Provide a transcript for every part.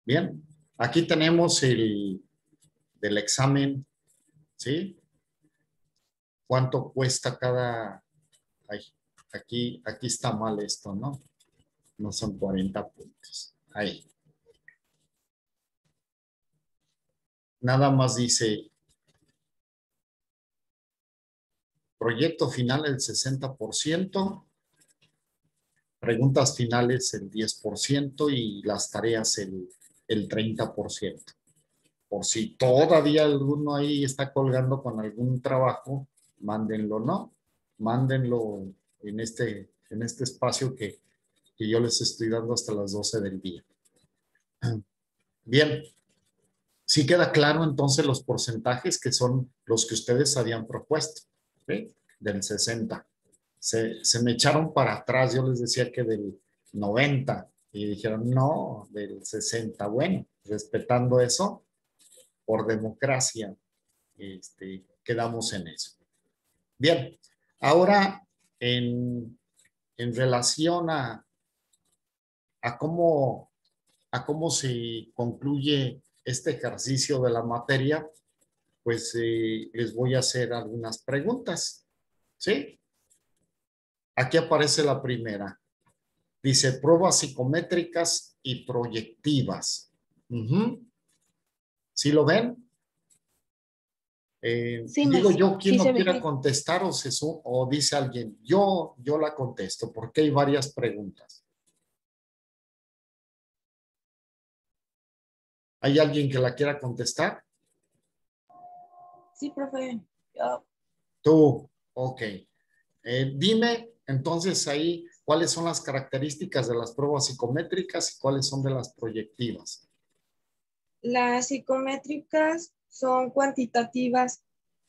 Bien, aquí tenemos el del examen, ¿sí? ¿Cuánto cuesta cada? Ay, aquí está mal esto, ¿no? No son 40 puntos. Ahí. Nada más dice, proyecto final el 60%, preguntas finales el 10% y las tareas el 30%. Por si todavía alguno ahí está colgando con algún trabajo, mándenlo, ¿no? Mándenlo en este espacio que yo les estoy dando hasta las 12 del día. Bien, sí queda claro entonces los porcentajes que son los que ustedes habían propuesto, ¿sí? Del 60. Se me echaron para atrás, yo les decía que del 90 y dijeron no, del 60. Bueno, respetando eso, por democracia, quedamos en eso. Bien, ahora en relación a cómo, a cómo se concluye este ejercicio de la materia, pues les voy a hacer algunas preguntas, ¿sí? Aquí aparece la primera. Dice pruebas psicométricas y proyectivas. ¿Sí lo ven? Sí, Digo yo, quien sí no se ve. quiera contestar o dice alguien, yo la contesto, porque hay varias preguntas. ¿Hay alguien que la quiera contestar? Sí, profe. Yo. Tú, ok. Dime entonces ahí cuáles son las características de las pruebas psicométricas y cuáles son de las proyectivas. Las psicométricas son cuantitativas,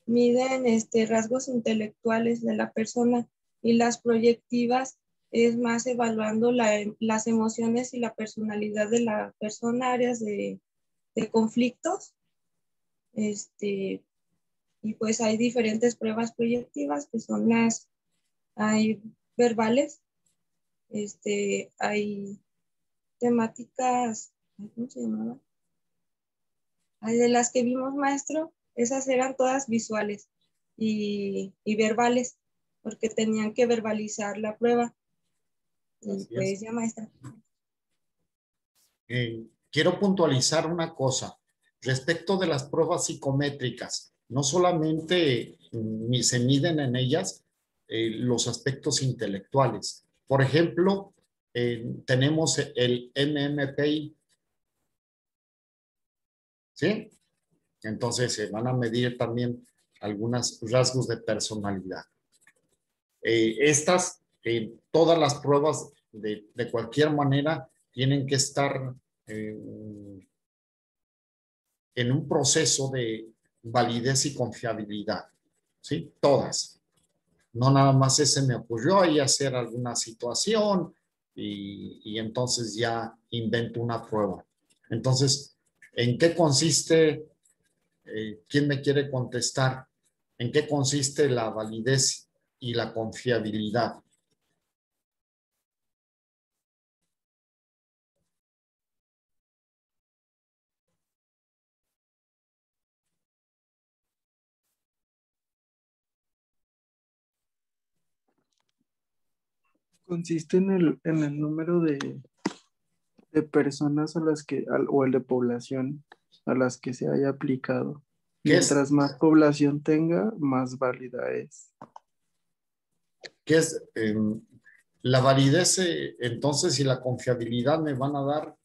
miden rasgos intelectuales de la persona, y las proyectivas es más evaluando las emociones y la personalidad de la persona, áreas de conflictos. Y pues hay diferentes pruebas proyectivas que son hay verbales, hay temáticas, ¿cómo se llamaba? De las que vimos, maestro, esas eran todas visuales y verbales, porque tenían que verbalizar la prueba. Y Así es. pues ya, maestra. Quiero puntualizar una cosa. Respecto de las pruebas psicométricas, no solamente se miden en ellas los aspectos intelectuales. Por ejemplo, tenemos el MMPI, ¿sí? Entonces se van a medir también algunos rasgos de personalidad. Todas las pruebas de cualquier manera tienen que estar en un proceso de validez y confiabilidad, ¿sí? Todas. No nada más se me ocurrió ahí hacer alguna situación y entonces ya invento una prueba. Entonces, ¿en qué consiste? ¿Quién me quiere contestar? ¿En qué consiste la validez y la confiabilidad? Consiste en el número de personas a las que, o el de población a las que se haya aplicado. ¿Qué es, Mientras más población tenga, más válida es. qué es la validez entonces y la confiabilidad me van a dar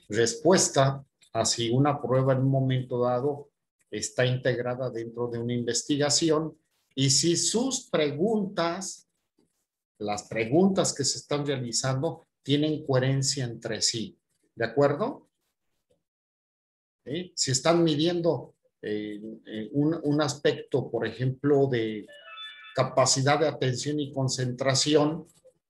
respuesta a si una prueba en un momento dado está integrada dentro de una investigación y si sus preguntas, las preguntas que se están realizando, tienen coherencia entre sí. ¿De acuerdo? Si están midiendo un aspecto, por ejemplo, de capacidad de atención y concentración,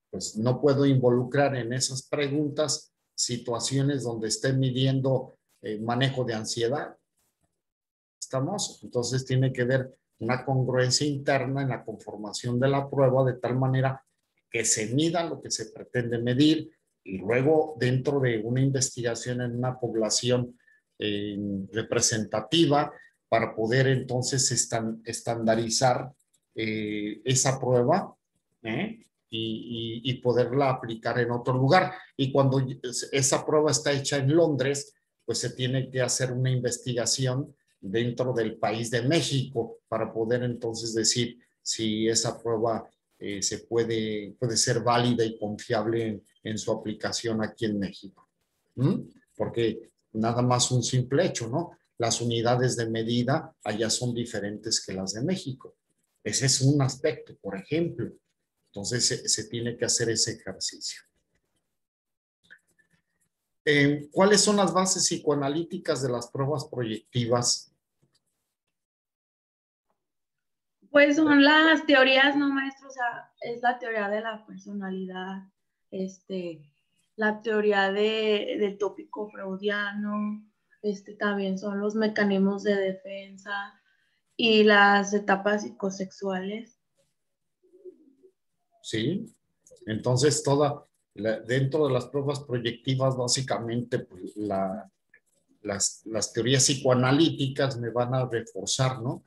pues no puedo involucrar en esas preguntas situaciones donde esté midiendo manejo de ansiedad. ¿Estamos? Entonces tiene que ver una congruencia interna en la conformación de la prueba de tal manera que se mida lo que se pretende medir Y luego, dentro de una investigación en una población representativa, para poder entonces estandarizar esa prueba, y poderla aplicar en otro lugar. Y cuando esa prueba está hecha en Londres, pues se tiene que hacer una investigación dentro del país de México para poder entonces decir si esa prueba puede ser válida y confiable en su aplicación aquí en México. Porque nada más un simple hecho, ¿no? Las unidades de medida allá son diferentes que las de México. Ese es un aspecto, por ejemplo. Entonces se tiene que hacer ese ejercicio. ¿Cuáles son las bases psicoanalíticas de las pruebas proyectivas? Pues son las teorías, no maestro, o sea, es la teoría de la personalidad, la teoría del tópico freudiano, también son los mecanismos de defensa y las etapas psicosexuales. Sí, entonces dentro de las pruebas proyectivas, básicamente, pues, las teorías psicoanalíticas me van a reforzar, ¿no?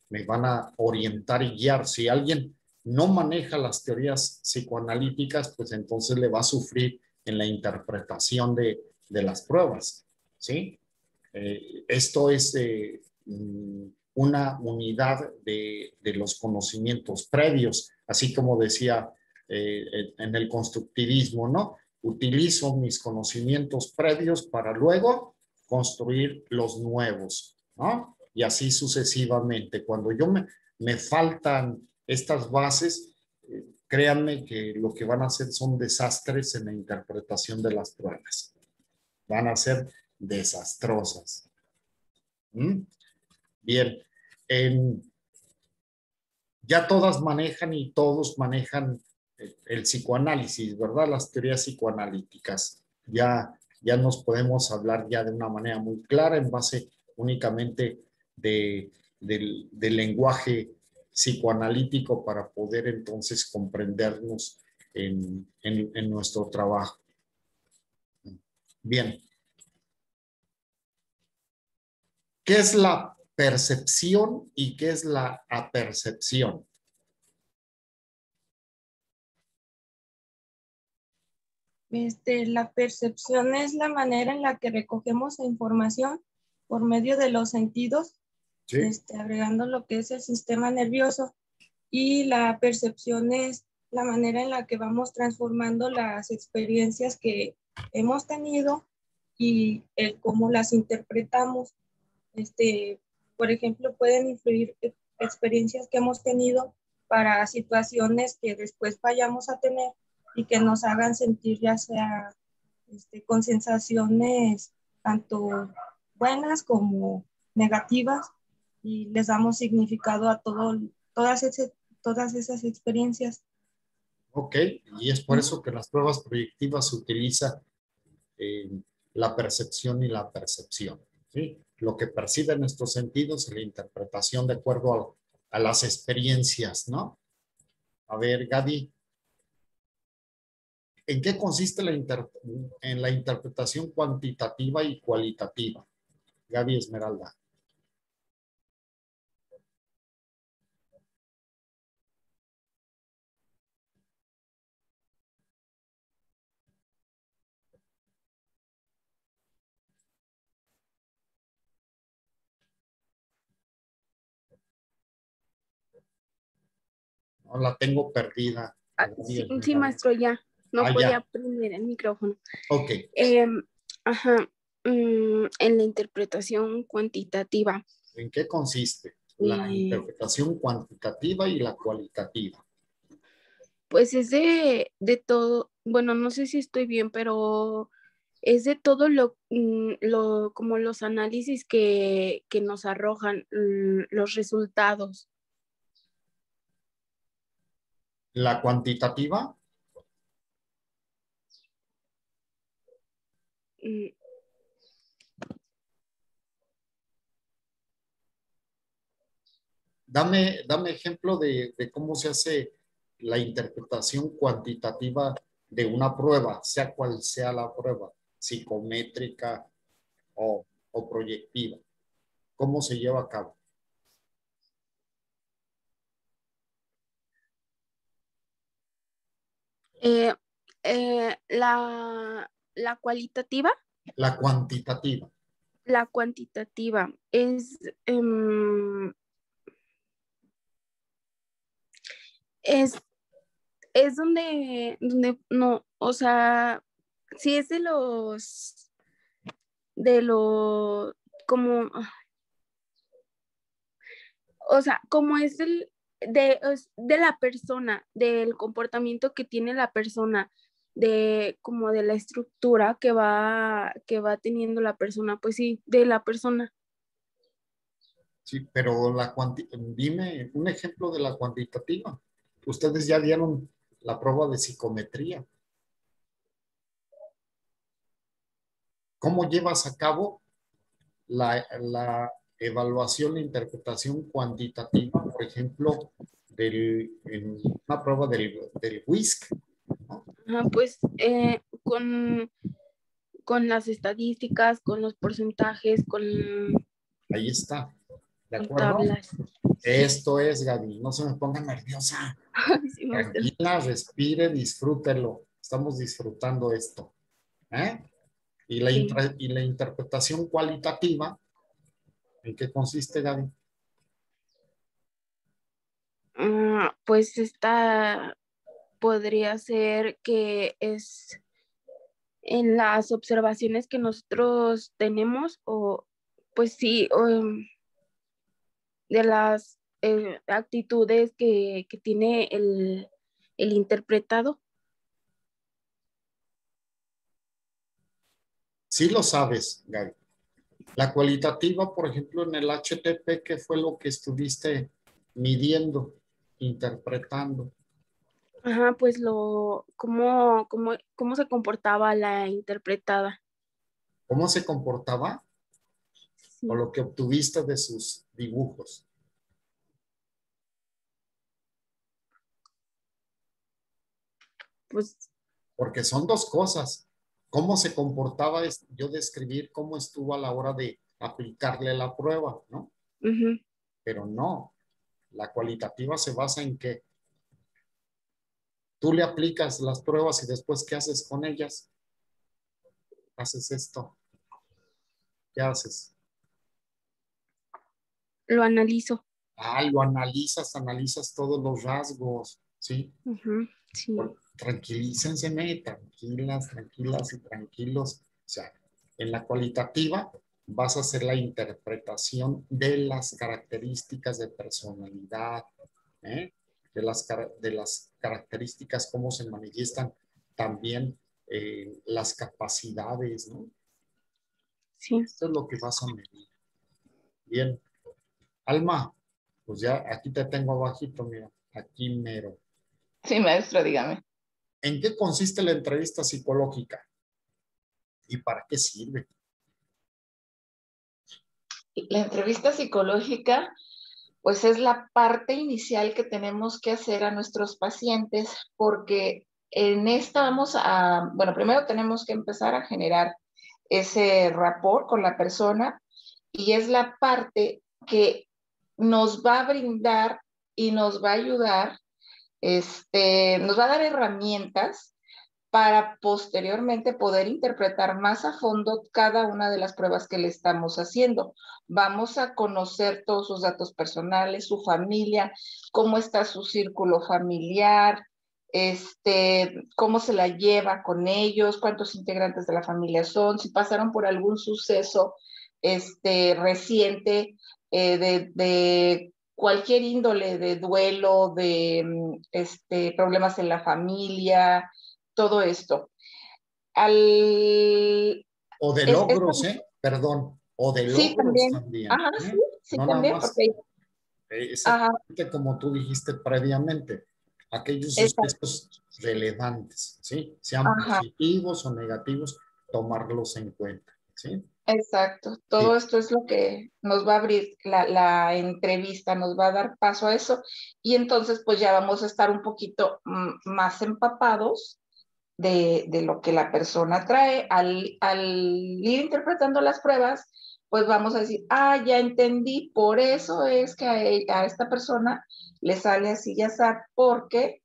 Me van a orientar y guiar. Si alguien no maneja las teorías psicoanalíticas, pues entonces le va a sufrir en la interpretación de las pruebas, ¿sí? Esto es una unidad de los conocimientos previos, así como decía en el constructivismo, ¿no? Utilizo mis conocimientos previos para luego construir los nuevos, ¿no? Y así sucesivamente. Cuando me faltan estas bases, créanme que lo que van a hacer son desastres en la interpretación de las pruebas. Van a ser desastrosas. Bien, ya todas manejan y todos manejan el psicoanálisis, ¿verdad? Las teorías psicoanalíticas. Ya nos podemos hablar ya de una manera muy clara en base únicamente del lenguaje psicoanalítico para poder entonces comprendernos en nuestro trabajo. Bien. ¿Qué es la percepción y qué es la apercepción? La percepción es la manera en la que recogemos la información por medio de los sentidos, ¿Sí? Agregando lo que es el sistema nervioso, y la percepción es la manera en la que vamos transformando las experiencias que hemos tenido y cómo las interpretamos. Por ejemplo, pueden influir experiencias que hemos tenido para situaciones que después vayamos a tener y que nos hagan sentir ya sea con sensaciones tanto buenas como negativas, y les damos significado a todas esas experiencias. Ok, y es por eso que en las pruebas proyectivas se utiliza la percepción y la percepción, ¿sí? Lo que perciben nuestros sentidos y la interpretación de acuerdo a las experiencias, ¿no? A ver, Gaby, ¿en qué consiste en la interpretación cuantitativa y cualitativa? Gaby Esmeralda. No, la tengo perdida. Sí, sí, maestro, ya. No podía ya. prender el micrófono. Ok. Ajá. En la interpretación cuantitativa. ¿En qué consiste la interpretación cuantitativa y la cualitativa? Pues es de todo, bueno, no sé si estoy bien, pero es de todo como los análisis que nos arrojan los resultados. ¿La cuantitativa? Dame ejemplo de cómo se hace la interpretación cuantitativa de una prueba, sea cual sea la prueba, psicométrica o proyectiva, ¿cómo se lleva a cabo? Eh, la cualitativa, La cuantitativa. la cuantitativa es, es donde no, o sea, sí es de los, como, o sea, como es de la persona, del comportamiento que tiene la persona, como de la estructura que va teniendo la persona, pues sí, de la persona. Sí, pero dime un ejemplo de la cuantitativa. Ustedes ya dieron la prueba de psicometría. ¿Cómo llevas a cabo la evaluación e interpretación cuantitativa, por ejemplo, en una prueba del WISC, ¿no? Ajá, pues con las estadísticas, con los porcentajes, Ahí está, ¿de con acuerdo? tablas. Esto es, Gaby, no se me ponga nerviosa. Sí, maestra. Tranquila, respire, disfrútelo. Estamos disfrutando esto. ¿Eh? Y Sí. y la interpretación cualitativa, ¿en qué consiste, Gaby? Pues esta podría ser que es en las observaciones que nosotros tenemos o pues sí, de las actitudes que tiene el interpretado. Sí lo sabes, Gaby. La cualitativa, por ejemplo, en el HTP, ¿qué fue lo que estuviste midiendo, interpretando? Ajá, pues cómo se comportaba la interpretada. ¿Cómo se comportaba? O Sí, lo que obtuviste de sus dibujos. pues, Porque son dos cosas. ¿Cómo se comportaba? Yo describir cómo estuvo a la hora de aplicarle la prueba, ¿no? ujú. Pero no. La cualitativa se basa en que tú le aplicas las pruebas y después, ¿qué haces con ellas? Haces esto. ¿Qué haces? Lo analizo. Lo analizas todos los rasgos, ¿sí? Ujú, sí. Tranquilícense, tranquilas, tranquilas y tranquilos. O sea, en la cualitativa vas a hacer la interpretación de las características de personalidad, ¿eh? De las características, cómo se manifiestan también las capacidades, ¿no? Sí. Esto es lo que vas a medir. Bien. Alma, pues ya aquí te tengo abajito, mira, aquí mero. Sí, maestro, dígame. ¿En qué consiste la entrevista psicológica? ¿Y para qué sirve? La entrevista psicológica, pues es la parte inicial que tenemos que hacer a nuestros pacientes, porque en esta bueno, primero tenemos que empezar a generar ese rapport con la persona y es la parte que nos va a brindar y nos va a ayudar, nos va a dar herramientas para posteriormente poder interpretar más a fondo cada una de las pruebas que le estamos haciendo. Vamos a conocer todos sus datos personales, su familia, cómo está su círculo familiar, cómo se la lleva con ellos, cuántos integrantes de la familia son, si pasaron por algún suceso reciente de cualquier índole de duelo, de problemas en la familia, todo esto. O de logros, perdón, o de Sí, logros también. también. Ajá, sí, sí, No nada también, más, porque, ajá, exactamente como tú dijiste previamente, aquellos exacto, sucesos relevantes, ¿sí? Sean ajá, positivos o negativos, tomarlos en cuenta, ¿sí? exacto. Todo Sí. esto es lo que nos va a abrir la entrevista, nos va a dar paso a eso y entonces pues ya vamos a estar un poquito más empapados de lo que la persona trae. Al ir interpretando las pruebas, pues vamos a decir, ah, ya entendí, por eso es que a esta persona le sale así ya está, porque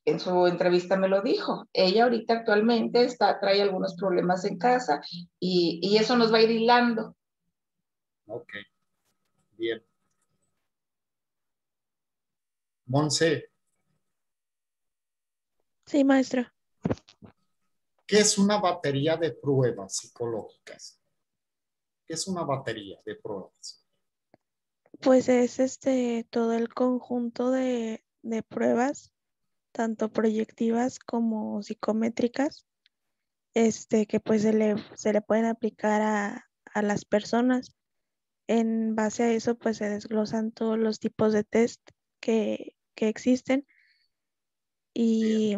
en su entrevista me lo dijo. Ella ahorita actualmente trae algunos problemas en casa y eso nos va a ir hilando. Ok, bien. Monse, Sí, maestra. ¿qué es una batería de pruebas psicológicas? ¿Qué es una batería de pruebas? Pues es todo el conjunto de pruebas, tanto proyectivas como psicométricas, que pues se le pueden aplicar a las personas. En base a eso, pues se desglosan todos los tipos de test que existen y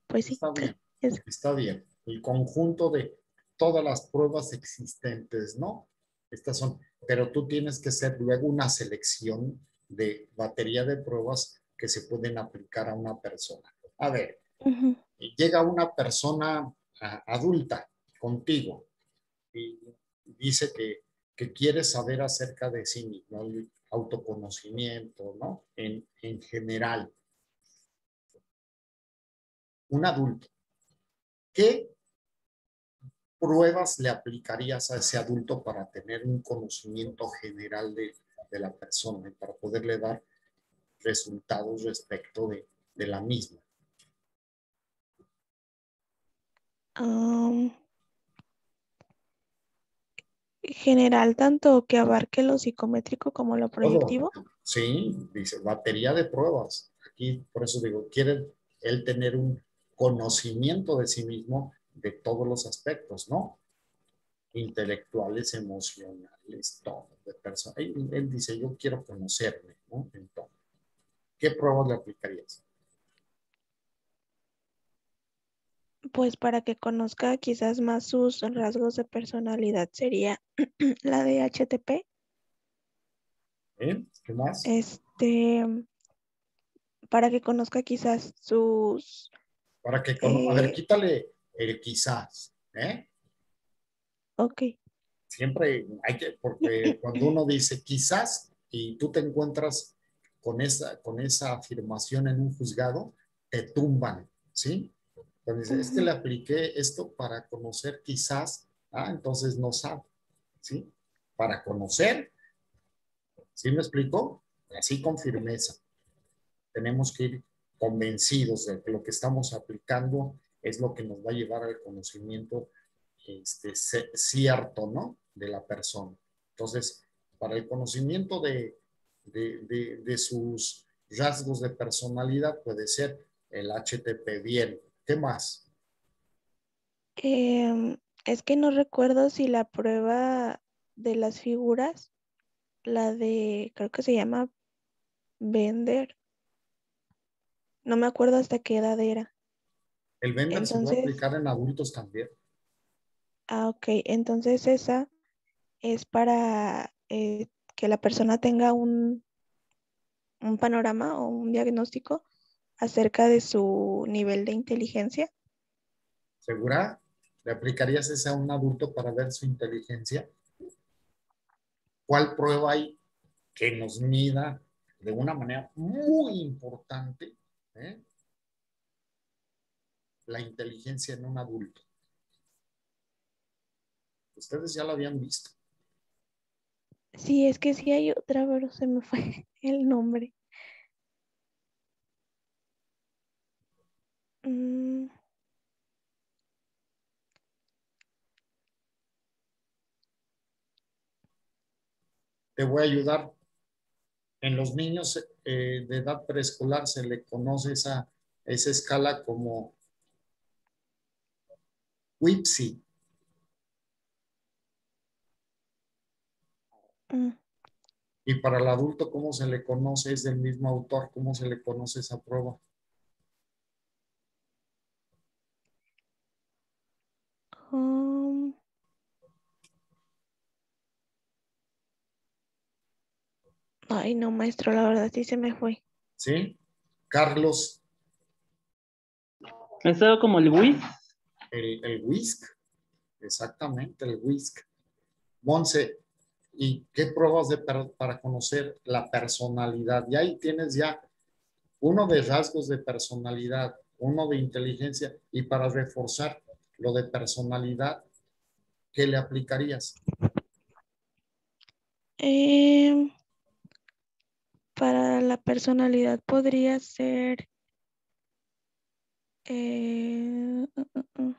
pues sí, Está bien, es, está bien. El conjunto de todas las pruebas existentes, ¿no? Estas son, pero tú tienes que hacer luego una selección de batería de pruebas que se pueden aplicar a una persona. A ver, ujú. llega una persona adulta contigo y dice que quiere saber acerca de sí mismo, el autoconocimiento, ¿no? En general, un adulto. ¿Qué pruebas le aplicarías a ese adulto para tener un conocimiento general de la persona y para poderle dar resultados respecto de la misma? Am, general, tanto que abarque lo psicométrico como lo Todo. proyectivo. Sí, dice, batería de pruebas. Aquí, por eso digo, quiere él tener un conocimiento de sí mismo de todos los aspectos, ¿no? Intelectuales, emocionales, todo. De persona. Él dice, yo quiero conocerme, ¿no? Entonces, ¿qué pruebas le aplicarías? Pues para que conozca quizás más sus rasgos de personalidad sería la de HTP. ¿Eh? ¿Qué más? Este, para que conozca quizás sus, Para que, a ver, eh, quítale el quizás, ¿eh? ok. Siempre hay que, porque cuando uno dice quizás y tú te encuentras con esa afirmación en un juzgado, te tumban, ¿sí? Entonces, es que Ujú. le apliqué esto para conocer quizás, entonces no sabe, ¿sí? Para conocer, ¿sí me explico? Así con firmeza. Tenemos que ir convencidos de que lo que estamos aplicando es lo que nos va a llevar al conocimiento cierto, ¿no? De la persona. Entonces, para el conocimiento de sus rasgos de personalidad puede ser el HTP. Bien, ¿qué más? Es que no recuerdo si la prueba de las figuras, la de, creo que se llama Bender, no me acuerdo hasta qué edad era. El Bender se puede Entonces, aplicar en adultos también. ok, entonces esa es para que la persona tenga un panorama o un diagnóstico acerca de su nivel de inteligencia. ¿Segura? ¿Le aplicarías esa a un adulto para ver su inteligencia? ¿Cuál prueba hay que nos mida de una manera muy importante, ¿eh? La inteligencia en un adulto? Ustedes ya lo habían visto. Sí, es que sí hay otra, pero se me fue el nombre. Mm, Te voy a ayudar. En los niños de edad preescolar se le conoce esa escala como WIPSI. mm, Y para el adulto, ¿cómo se le conoce? Es del mismo autor. ¿Cómo se le conoce esa prueba? um, ay, no, maestro, la verdad sí se me fue. ¿Sí? Carlos, Eso como el WIS. El WISC, exactamente, el WISC. Monse, ¿y qué pruebas para conocer la personalidad? Y ahí tienes ya uno de rasgos de personalidad, uno de inteligencia, y para reforzar lo de personalidad, ¿qué le aplicarías? Para la personalidad podría ser eh, uh, uh, uh,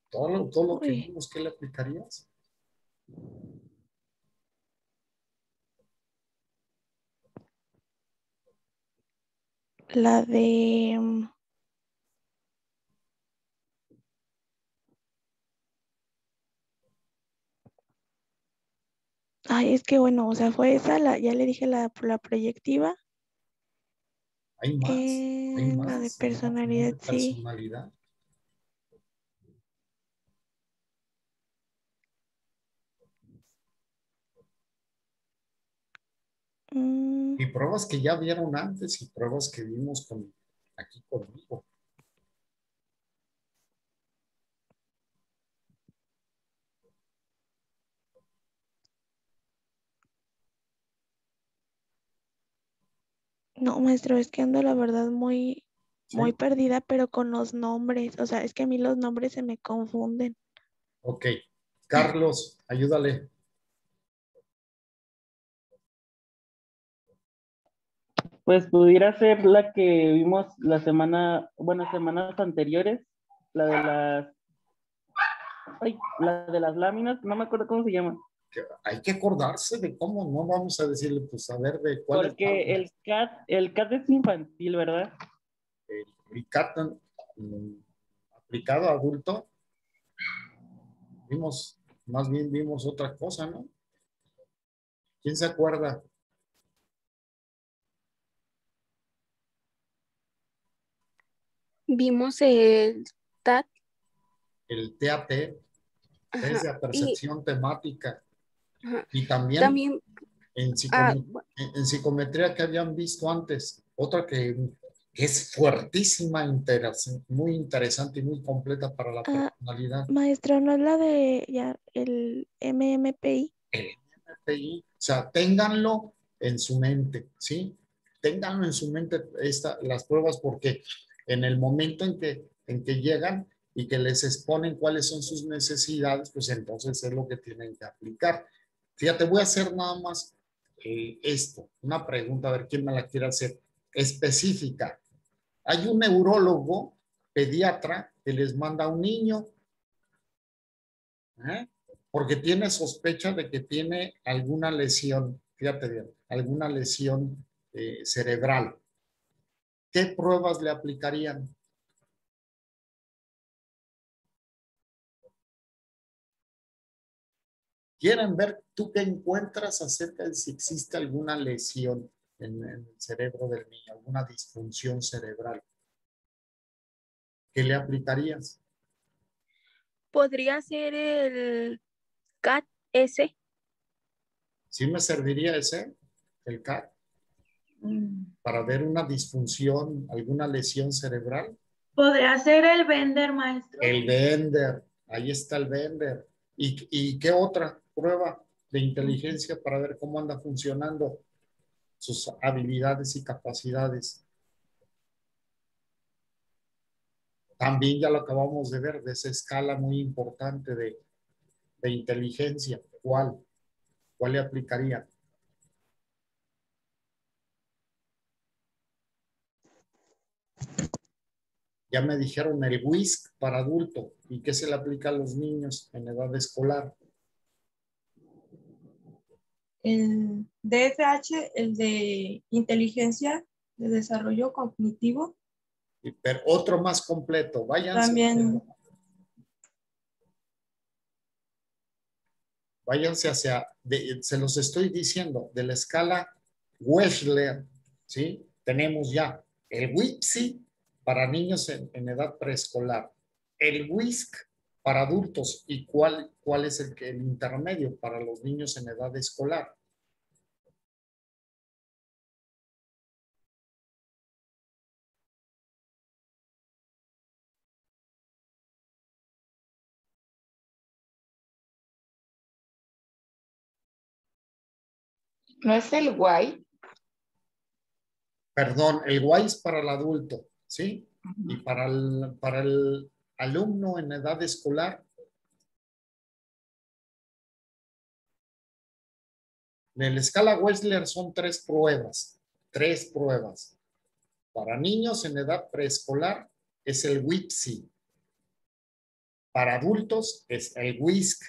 Todo lo que uy, vimos, ¿qué le aplicarías? la de ay, es que bueno, o sea, fue esa, ya le dije la proyectiva, Hay la de más, no personalidad, de sí. personalidad. Mm, Y pruebas que ya vieron antes y pruebas que vimos aquí conmigo. no, maestro, es que ando la verdad muy, muy ¿Sí? perdida, pero con los nombres, o sea, es que a mí los nombres se me confunden. Ok. Carlos, ayúdale. Pues pudiera ser la que vimos la semana, bueno, semanas anteriores, la de las, ay, la de las láminas, no me acuerdo cómo se llama. Hay que acordarse de cómo, no vamos a decirle, pues a ver de cuáles Porque el CAT es infantil, ¿verdad? el CAT aplicado a adulto, más bien vimos otra cosa, ¿no? ¿Quién se acuerda? Vimos el TAT, El TAT, test ajá, de y percepción temática, ajá, y también también, en, ah, en psicometría que habían visto antes, otra que es fuertísima, muy interesante y muy completa para la personalidad. maestro, ¿no es la de ya el MMPI? El MPI, o sea, ténganlo en su mente, ¿sí? Ténganlo en su mente las pruebas porque en el momento en que llegan y que les exponen cuáles son sus necesidades, pues entonces es lo que tienen que aplicar. Fíjate, voy a hacer nada más una pregunta, a ver quién me la quiere hacer, específica. Hay un neurólogo pediatra que les manda a un niño, ¿eh? Porque tiene sospecha de que tiene alguna lesión, fíjate bien, alguna lesión cerebral. ¿Qué pruebas le aplicarían? ¿Quieren ver tú qué encuentras acerca de si existe alguna lesión en el cerebro del niño, alguna disfunción cerebral? ¿Qué le aplicarías? Podría ser el CAT-S. ¿Sí me serviría el CAT, para ver una disfunción, alguna lesión cerebral? ¿Podría ser el vender, maestro? El Bender, ahí está el Bender. Y qué otra prueba de inteligencia para ver cómo anda funcionando sus habilidades y capacidades? También ya lo acabamos de ver, de esa escala muy importante de inteligencia. ¿Cuál le aplicaría? Ya me dijeron el WISC para adulto. ¿Y qué se le aplica a los niños en edad escolar? El DFH, el de inteligencia de desarrollo cognitivo, Pero otro más completo. también Váyanse se los estoy diciendo, de la escala Wechsler, ¿sí? Tenemos ya el WIPSI para niños en edad preescolar, el WISC para adultos y cuál es el intermedio para los niños en edad escolar. ¿No es el guay? Perdón, el guay es para el adulto, ¿sí? Y para el alumno en edad escolar, en la escala Wechsler son 3 pruebas. 3 pruebas. Para niños en edad preescolar es el WIPSI. Para adultos es el WISC.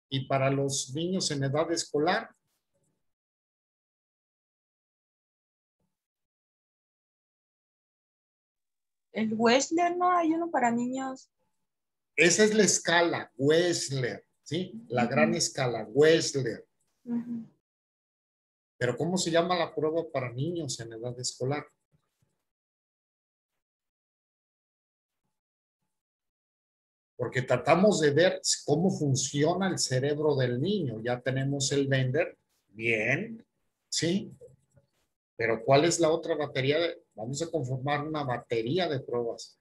Y para los niños en edad escolar, El Wechsler, ¿no? Hay uno para niños. esa es la escala Wechsler, ¿sí? La gran escala Wechsler. Ujú. Pero ¿cómo se llama la prueba para niños en edad escolar? Porque tratamos de ver cómo funciona el cerebro del niño. Ya tenemos el Bender, bien, ¿sí? Pero ¿cuál es la otra batería? Vamos a conformar una batería de pruebas.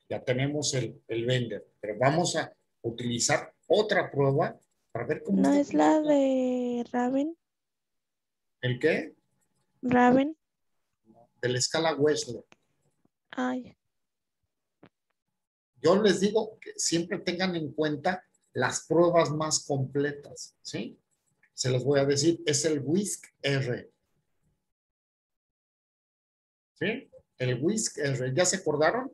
Ya tenemos el Bender, pero vamos a utilizar otra prueba para ver cómo ¿No está es la funcionando. de Raven? ¿El qué? Raven. De la escala Wechsler. Ay, Yo les digo que siempre tengan en cuenta las pruebas más completas, ¿sí? Se los voy a decir, es el WISC-R. ¿Sí? El WISC-R. ¿Ya se acordaron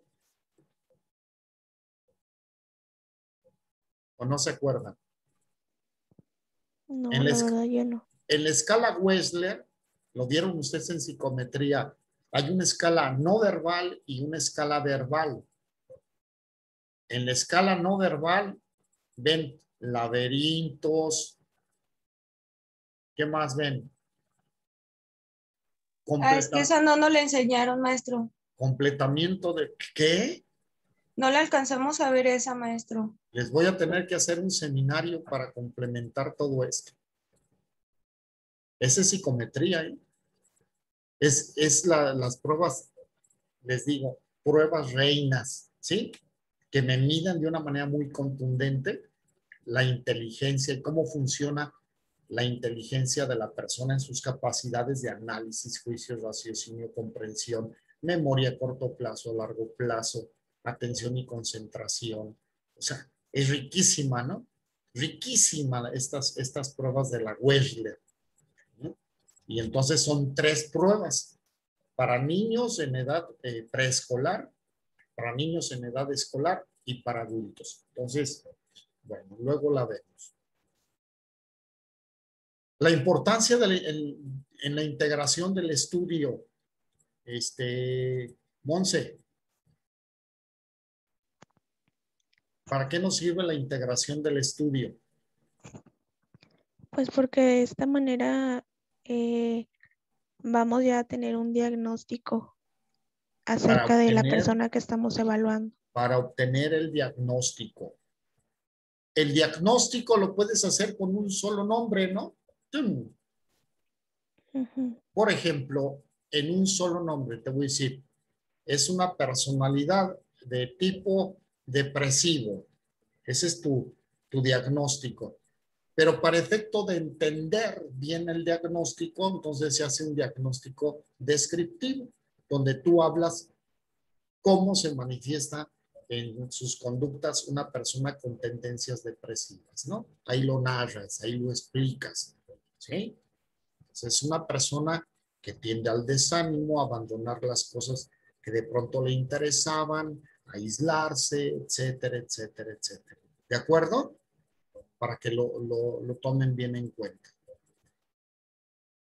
o no se acuerdan? no, la verdad yo no. En la escala Wechsler, lo dieron ustedes en psicometría, hay una escala no verbal y una escala verbal. En la escala no verbal ven laberintos. ¿Qué más ven? Es que esa no nos la enseñaron, maestro. Completamiento de ¿qué? No la alcanzamos a ver esa, maestro. Les voy a tener que hacer un seminario para complementar todo esto. Esa es psicometría, ¿eh? Las pruebas, les digo, pruebas reinas, ¿sí? Que me midan de una manera muy contundente la inteligencia y cómo funciona la inteligencia de la persona en sus capacidades de análisis, juicio, raciocinio, comprensión, memoria a corto plazo, a largo plazo, atención y concentración. O sea, es riquísima, ¿no? Riquísima estas pruebas de la Wechsler, ¿no? Y entonces son 3 pruebas para niños en edad preescolar, para niños en edad escolar y para adultos. Entonces, bueno, luego la vemos. La importancia en la integración del estudio, Monse, ¿para qué nos sirve la integración del estudio? Pues porque de esta manera vamos ya a tener un diagnóstico acerca de la persona que estamos evaluando. Para obtener el diagnóstico. El diagnóstico lo puedes hacer con un solo nombre, ¿no? Por ejemplo, en un solo nombre, te voy a decir, es una personalidad de tipo depresivo. Ese es tu diagnóstico. Pero para efecto de entender bien el diagnóstico, entonces se hace un diagnóstico descriptivo, donde tú hablas cómo se manifiesta en sus conductas una persona con tendencias depresivas, ¿no? Ahí lo narras, ahí lo explicas, ¿sí? Entonces es una persona que tiende al desánimo, a abandonar las cosas que de pronto le interesaban, a aislarse, etcétera, etcétera, etcétera. ¿De acuerdo? Para que lo tomen bien en cuenta.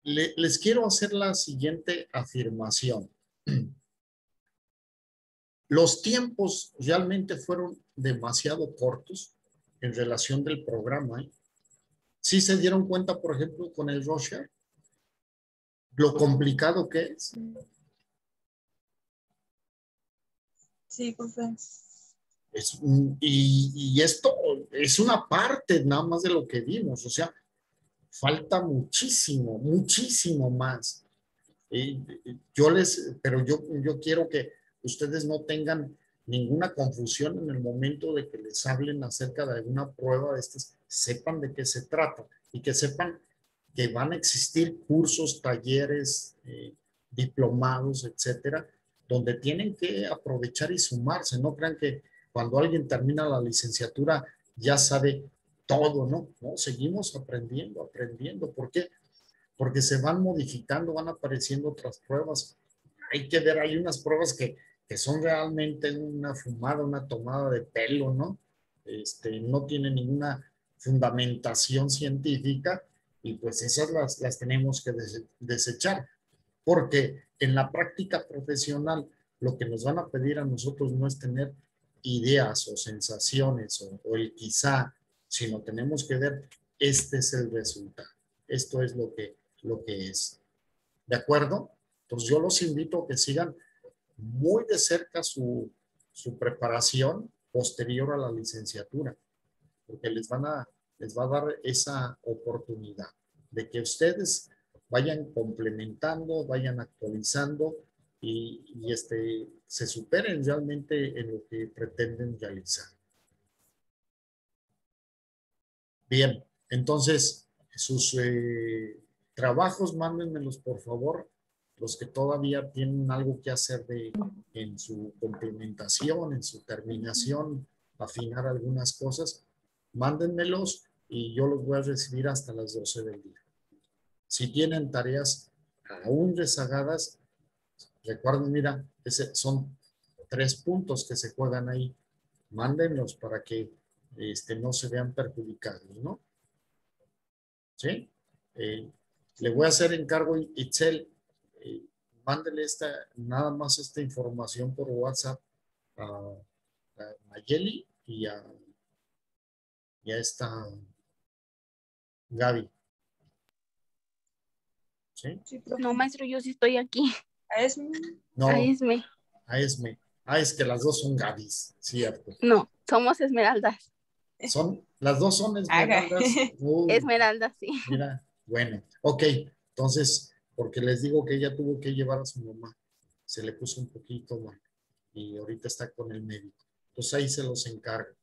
Les quiero hacer la siguiente afirmación. Los tiempos realmente fueron demasiado cortos en relación del programa. ¿Sí se dieron cuenta, por ejemplo, con el Rocher? Lo complicado que es. Sí, profe. Y esto es una parte nada más de lo que vimos. O sea, falta muchísimo, muchísimo más. Pero yo quiero que ustedes no tengan ninguna confusión en el momento de que les hablen acerca de alguna prueba de estas, sepan de qué se trata y que sepan que van a existir cursos, talleres, diplomados, etcétera, donde tienen que aprovechar y sumarse. No crean que cuando alguien termina la licenciatura ya sabe todo, ¿no? No, seguimos aprendiendo, aprendiendo. ¿Por qué? Porque se van modificando, van apareciendo otras pruebas. Hay que ver, hay unas pruebas que son realmente una fumada, una tomada de pelo, ¿no? No tienen ninguna fundamentación científica y pues esas las tenemos que desechar, porque en la práctica profesional lo que nos van a pedir a nosotros no es tener ideas o sensaciones o el quizá, sino tenemos que ver, este es el resultado, esto es lo que es. ¿De acuerdo? Entonces yo los invito a que sigan muy de cerca su preparación posterior a la licenciatura, porque les va a dar esa oportunidad de que ustedes vayan complementando, vayan actualizando y se superen realmente en lo que pretenden realizar. Bien, entonces sus trabajos mándenmelos por favor, los que todavía tienen algo que hacer en su complementación, en su terminación, afinar algunas cosas, mándenmelos y yo los voy a recibir hasta las 12 del día. Si tienen tareas aún rezagadas, recuerden, mira, son 3 puntos que se juegan ahí. Mándenlos para que no se vean perjudicados, ¿no? ¿Sí? Le voy a hacer encargo, Itzel, mándele nada más esta información por WhatsApp a Nayeli y a esta Gaby. ¿Sí? Sí, profe. No, maestro, yo sí estoy aquí. A Esme. No, A Esme. a Esme. Es que las dos son Gabys, cierto. No, somos Esmeraldas. Las dos son Esmeraldas. Esmeraldas, sí. Mira, bueno, ok. Entonces, porque les digo que ella tuvo que llevar a su mamá. Se le puso un poquito mal y ahorita está con el médico. Entonces ahí se los encargo.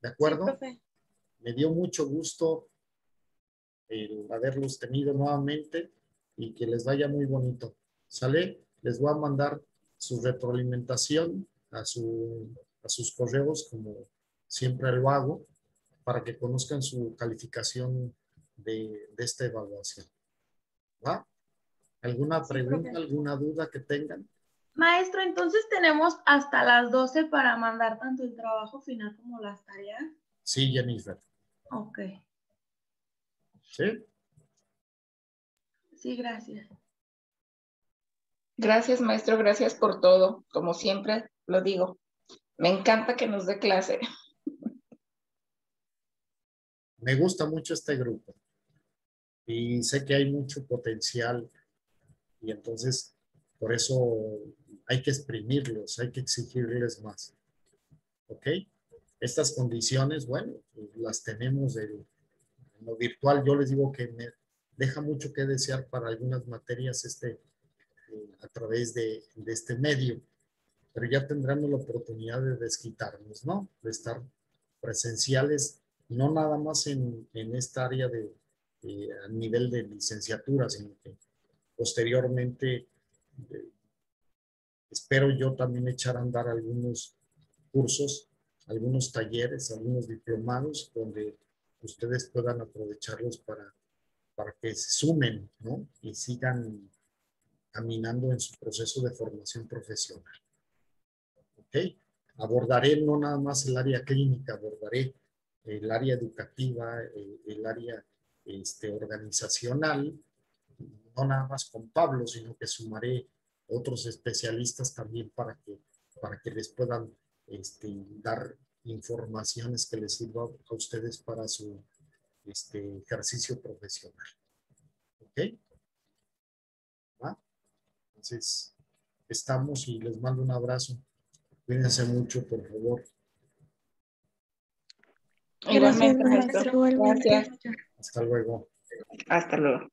¿De acuerdo? Sí, profe. Me dio mucho gusto el haberlos tenido nuevamente y que les vaya muy bonito. ¿Sale? Les voy a mandar su retroalimentación a sus correos, como siempre lo hago, para que conozcan su calificación de esta evaluación. ¿Va? ¿Alguna pregunta, profe. alguna duda que tengan? Maestro, entonces tenemos hasta las 12 para mandar tanto el trabajo final como las tareas. Sí, Jennifer. Ok. ¿Sí? Sí, gracias. Gracias, maestro, gracias por todo. Como siempre lo digo, me encanta que nos dé clase. Me gusta mucho este grupo y sé que hay mucho potencial y entonces por eso hay que exprimirlos, hay que exigirles más. ¿Ok? Estas condiciones, bueno, las tenemos en lo virtual. Yo les digo que me deja mucho que desear para algunas materias a través de este medio, pero ya tendremos la oportunidad de desquitarnos, ¿no? De estar presenciales, no nada más en esta área a nivel de licenciatura, sino que posteriormente espero yo también echar a andar algunos cursos, algunos talleres, algunos diplomados donde ustedes puedan aprovecharlos para que se sumen, ¿no? Y sigan caminando en su proceso de formación profesional. ¿Ok? Abordaré no nada más el área clínica, abordaré el área educativa, el área organizacional, no nada más con Pablo, sino que sumaré otros especialistas también para que les puedan dar informaciones que les sirvan a ustedes para su ejercicio profesional. ¿Ok? ¿Va? Entonces, estamos y les mando un abrazo. Cuídense mucho, por favor. Igualmente, Gracias, maestro. maestro. Igualmente. Gracias. Hasta luego. Hasta luego.